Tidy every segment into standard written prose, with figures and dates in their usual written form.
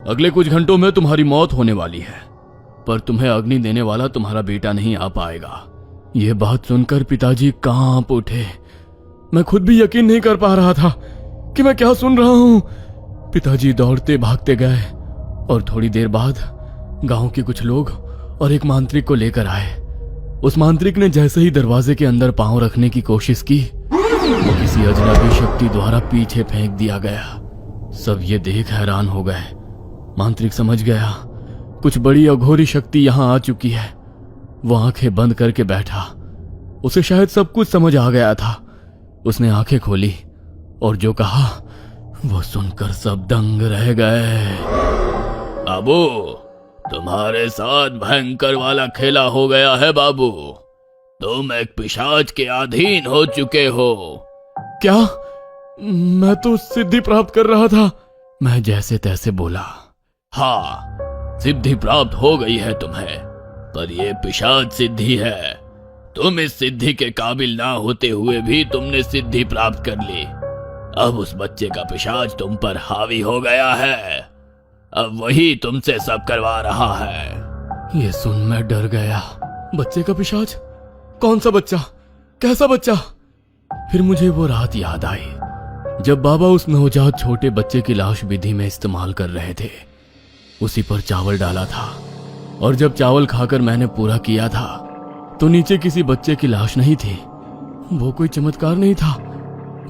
अगले कुछ घंटों में तुम्हारी मौत होने वाली है, पर तुम्हें अग्नि देने वाला तुम्हारा बेटा नहीं आ पाएगा। यह बात सुनकर पिताजी कांप उठे। मैं खुद भी यकीन नहीं कर पा रहा था कि मैं क्या सुन रहा हूं। पिताजी दौड़ते भागते गए और थोड़ी देर बाद गांव के कुछ लोग और एक मांत्रिक को लेकर आए। उस मांत्रिक ने जैसे ही दरवाजे के अंदर पांव रखने की कोशिश की, वो किसी अजनबी शक्ति द्वारा पीछे फेंक दिया गया। सब ये देख हैरान हो गए। मांत्रिक समझ गया कुछ बड़ी अघोरी शक्ति यहां आ चुकी है। वो आंखें बंद करके बैठा। उसे शायद सब कुछ समझ आ गया था। उसने आंखें खोली और जो कहा वो सुनकर सब दंग रह गए। बाबू, तुम्हारे साथ भयंकर वाला खेला हो गया है बाबू। तुम एक पिशाच के अधीन हो चुके हो। क्या? मैं तो सिद्धि प्राप्त कर रहा था, मैं जैसे तैसे बोला। हाँ, सिद्धि प्राप्त हो गई है तुम्हें, पर यह पिशाच सिद्धि है। तुम इस सिद्धि के काबिल ना होते हुए भी तुमने सिद्धि प्राप्त कर ली। अब उस बच्चे का पिशाच तुम पर हावी हो गया है। अब वही तुमसे सब करवा रहा है। ये सुन मैं डर गया। बच्चे का पिशाच? कौन सा बच्चा? कैसा बच्चा? फिर मुझे वो रात याद आई जब बाबा उस नवजात छोटे बच्चे की लाश विधि में इस्तेमाल कर रहे थे। उसी पर चावल डाला था और जब चावल खाकर मैंने पूरा किया था तो नीचे किसी बच्चे की लाश नहीं थी। वो कोई चमत्कार नहीं था।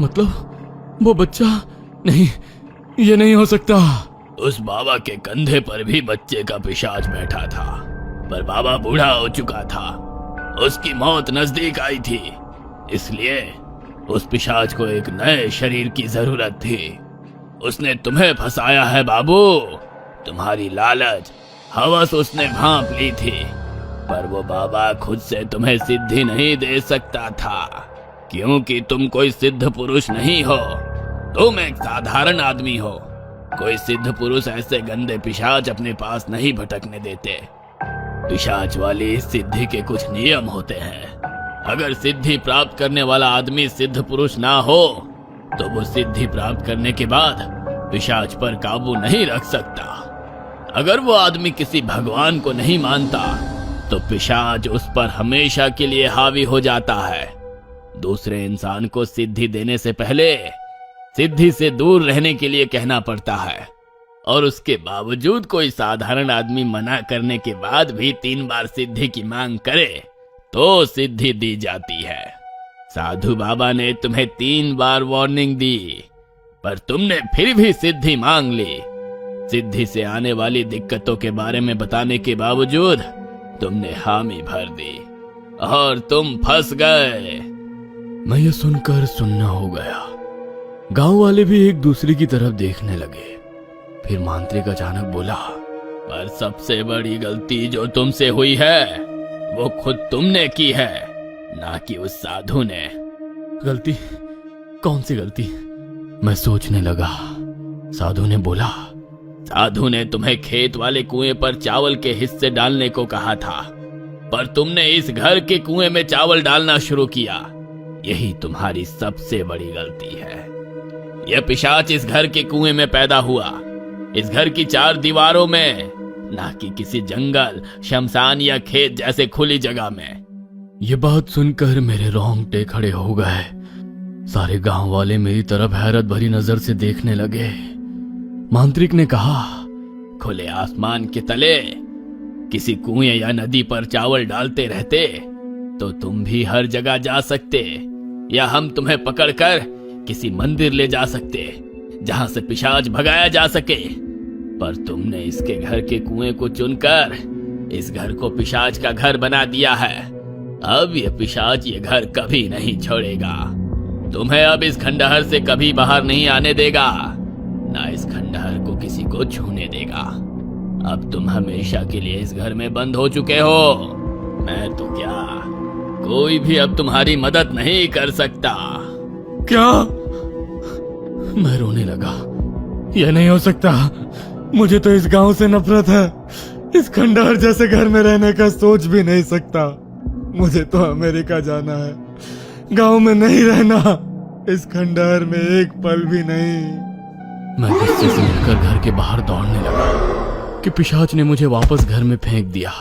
मतलब वो बच्चा नहीं, ये नहीं हो सकता। उस बाबा के कंधे पर भी बच्चे का पिशाच बैठा था, पर बाबा बूढ़ा हो चुका था। उसकी मौत नजदीक आई थी, इसलिए उस पिशाच को एक नए शरीर की जरूरत थी। उसने तुम्हें फंसाया है बाबू। तुम्हारी लालच, हवस उसने भांप ली थी, पर वो बाबा खुद से तुम्हें सिद्धि नहीं दे सकता था, क्योंकि तुम कोई सिद्ध पुरुष नहीं हो। तुम एक साधारण आदमी हो। कोई सिद्ध पुरुष ऐसे गंदे पिशाच अपने पास नहीं भटकने देते। पिशाच वाली सिद्धि के कुछ नियम होते हैं। अगर सिद्धि प्राप्त करने वाला आदमी सिद्ध पुरुष ना हो तो वो सिद्धि प्राप्त करने के बाद पिशाच पर काबू नहीं रख सकता। अगर वो आदमी किसी भगवान को नहीं मानता तो पिशाच उस पर हमेशा के लिए हावी हो जाता है। दूसरे इंसान को सिद्धि देने से पहले सिद्धि से दूर रहने के लिए कहना पड़ता है, और उसके बावजूद कोई साधारण आदमी मना करने के बाद भी 3 बार सिद्धि की मांग करे तो सिद्धि दी जाती है। साधु बाबा ने तुम्हें 3 बार वार्निंग दी, पर तुमने फिर भी सिद्धि मांग ली। सिद्धि से आने वाली दिक्कतों के बारे में बताने के बावजूद तुमने हामी भर दी और तुम फंस गए। मैं ये सुनकर सुन्ना हो गया। गांव वाले भी एक दूसरे की तरफ देखने लगे। फिर मांत्रिक अचानक बोला, पर सबसे बड़ी गलती जो तुमसे हुई है वो खुद तुमने की है, ना कि उस साधु ने। गलती? कौन सी गलती? मैं सोचने लगा। साधु ने बोला, साधु ने तुम्हें खेत वाले कुएं पर चावल के हिस्से डालने को कहा था, पर तुमने इस घर के कुएं में चावल डालना शुरू किया। यही तुम्हारी सबसे बड़ी गलती है। यह पिशाच इस घर के कुएं में पैदा हुआ, इस घर की 4 दीवारों में, ना कि किसी जंगल, शमशान या खेत जैसे खुली जगह में। ये बात सुनकर मेरे रोंगटे खड़े हो गए। सारे गांव वाले मेरी तरफ हैरत भरी नजर से देखने लगे। मांत्रिक ने कहा, खुले आसमान के तले किसी कुएं या नदी पर चावल डालते रहते तो तुम भी हर जगह जा सकते, या हम तुम्हें पकड़कर किसी मंदिर ले जा सकते जहां से पिशाच भगाया जा सके। पर तुमने इसके घर के कुएं को चुनकर इस घर को पिशाच का घर बना दिया है। अब ये पिशाच ये घर कभी नहीं छोड़ेगा। तुम्हें अब इस खंडहर से कभी बाहर नहीं आने देगा, ना इस खंडहर को किसी को छूने देगा। अब तुम हमेशा के लिए इस घर में बंद हो चुके हो। मैं तो क्या, कोई भी अब तुम्हारी मदद नहीं कर सकता। क्या? मैं रोने लगा। यह नहीं हो सकता। मुझे तो इस गांव से नफरत है। इस खंडहर जैसे घर में रहने का सोच भी नहीं सकता। मुझे तो अमेरिका जाना है, गांव में नहीं रहना, इस खंडहर में एक पल भी नहीं। मैं गुस्से से उठकर घर के बाहर दौड़ने लगा। कि पिशाच ने मुझे वापस घर में फेंक दिया।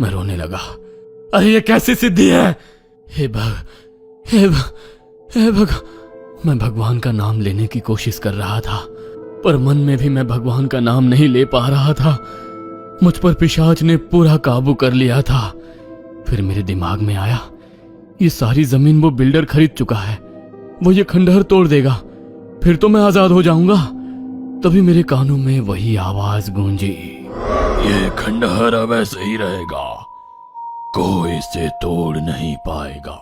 मैं रोने लगा। अरे ये कैसी सिद्धि है? हे भग, मैं भगवान का नाम लेने की कोशिश कर रहा था, पर मन में भी मैं भगवान का नाम नहीं ले पा रहा था। मुझ पर पिशाच ने पूरा काबू कर लिया था। फिर मेरे दिमाग में आया, ये सारी जमीन वो बिल्डर खरीद चुका है, वो ये खंडहर तोड़ देगा, फिर तो मैं आजाद हो जाऊंगा। तभी मेरे कानों में वही आवाज गूंजी, ये खंडहर अब ऐसे ही रहेगा, कोई इसे तोड़ नहीं पाएगा।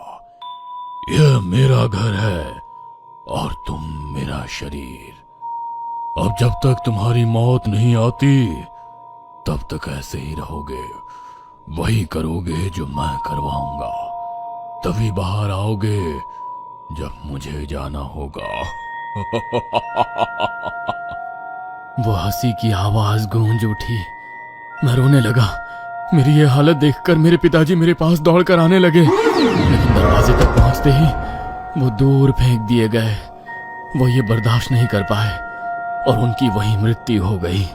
यह मेरा घर है और तुम मेरा शरीर। अब जब तक तुम्हारी मौत नहीं आती तब तक ऐसे ही रहोगे, वही करोगे जो मैं करवाऊंगा। तभी बाहर आओगे जब मुझे जाना होगा। वो हंसी की आवाज गूंज उठी। मैं रोने लगा। मेरी ये हालत देखकर मेरे पिताजी मेरे पास दौड़कर आने लगे, लेकिन दरवाजे तक पहुंचते ही वो दूर फेंक दिए गए। वो ये बर्दाश्त नहीं कर पाए और उनकी वही मृत्यु हो गई।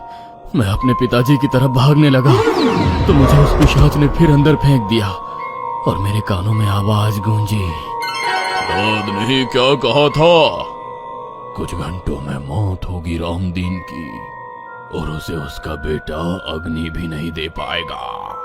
मैं अपने पिताजी की तरफ भागने लगा तो मुझे उस पिशाच ने फिर अंदर फेंक दिया और मेरे कानों में आवाज गूंजी, याद नहीं क्या कहा था? कुछ घंटों में मौत होगी रामदीन की और उसे उसका बेटा अग्नि भी नहीं दे पाएगा।